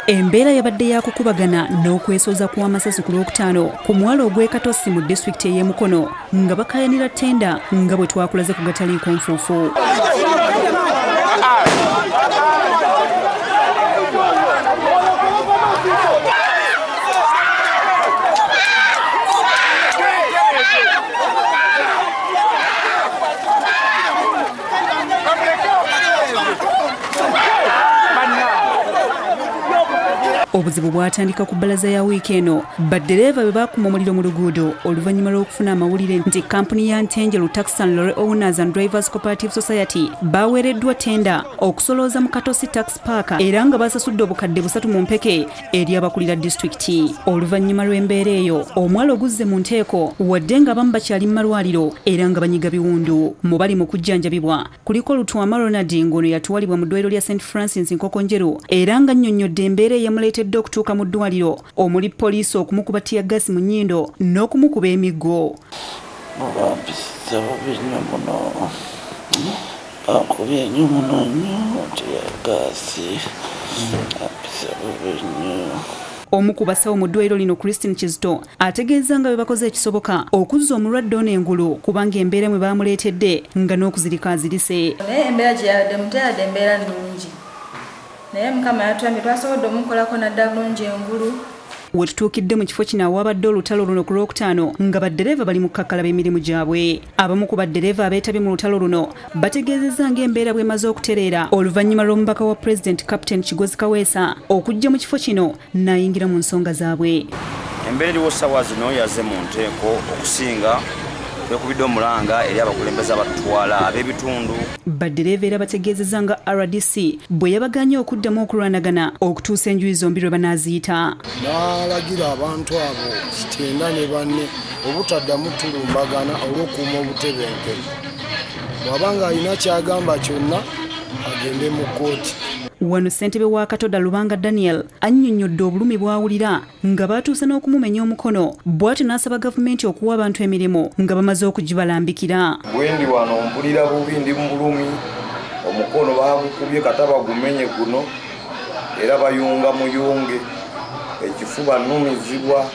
Embeera yabadde yakukubagana n'okwesoza kw'amasasi ku Lwokutaano ku mwalo ogw'e Katosi mu disitulikiti ey'e Mukono nga bakayanira ttenda nga bwe twakulaze ku gataliiko nfuufu. Obuzibu bwatandika ku bbalaza ya wiiki eno baddereeva be baakuma omuliro mu luguudo oluvannyuma lw'okufuna amawulire nti kampuni ya Ntenjeru Taxi and Lorry Owners and Drivers Cooperative Society baaweereddwa ttenda okusolooza mu Katosi Tax Park era nga basasudde obukadde 3 mu mpeke eri abakulira disitulikiti. Oluvannyuma lw'embeera eyo omwalo oguzze mu nteeko wadde nga abamu bakyali mu malwaliro era nga banyiga biwundu. Mu bali mu kujjanjabibwa kuliko Lutwama Ronald ngono yatuwalibwa mu ddwaliro lya St Francis Nkokonjeru era nga nnyonnyodde embeera eyamuleetedde okutuuka mu ddwaliro omuli poliisi okumukuba tiyagasi mu nnyindo n'okumukuba emiggo. Bampisa bubi nnyo muno, bankubye nnyo muno nnyo tiyagasi, bampisa bubi nnyo. Omu ku basawo mu ddwaliro lino Christine Kizito ategeeza nga bwe bakoze ekisoboka okuzza omulwadde ono engulu kubanga embeera mwe baamuleetedde nga n'okuzirika azirise. Naye embeera gye yabaddemu teyadde embeera nnungi. Naye Mukama yatuyambye twasobodde omukolako nadda bulungi engulu. We tutuukidde mu kifo kino awabadde olutalo luno ku Lwokutaano nga baddereeva bali mu kukakkalaba emirimu gyabwe. Abamu ku baddereeva abeetabye mu lutalo luno bategeezezza ng'embeera bw'emaze okutereera oluvannyuma lw'omubaka wa Pulezidenti Captain Kigozi Kaweesa okujja mu kifo kino n'ayingira mu nsonga zaabwe. Embeera eriwo ssaawa zino yazze mu nteeko okusinga twekubidde omulanga eri abakulembeze abatutwala ab'ebitundu. Baddereeva era bategeezezza nga RDC bwe yabaganye okuddamu okulwanagana okutuusa enjuyi zombi lwe banaaziyita. N'alagira abantu abo kitenda ne banne obutaddamu tulumbagana olw'okuuma obutebenkevu. Bw'aba ng'alina ky'agamba kyonna agende mu kkooti. Wano ssentebe wa Katoda Lubanga Daniel annyonnyodde obulumi bw'awulira nga baatuuse n'okumumenya omukono bw'atyo n'asaba gavumenti okuwa abantu emirimu nga bamaze okugibalambikira. Bwe ndi wano mpulira bubi ndi mu bulumi, omukono baagukubye kata bagumenye guno era bayunga muyunge, ekifuba nnumizibwa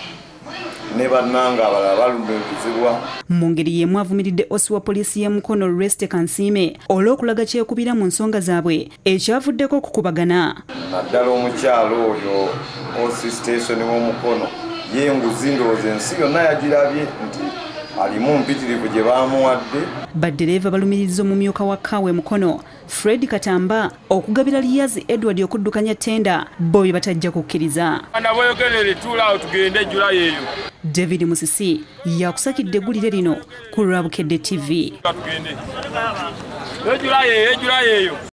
ne bannanga abalala balumizibwa. Mu ngeri y'emu avumiridde osi wa poliisi y'e Mukono Lweste Kansiime olw'okulaga kyekubira mu nsonga zaabwe ekyavuddeko okukubagana. Naddala omukyalo oyo osi station w'Omukono y'enguzi ndowooza ensi yonna yagirabye nti alimu mpitirivu gye baamuwadde. Baddereeva balumiriza omumyuka wa Kaawe Mukono Fred Katamba okugabira Liyazi Edward okuddukanya ttenda bo bye batajja kukkiriza. David Musisi yakusakidde eggulire lino ku Lwabukedde TV.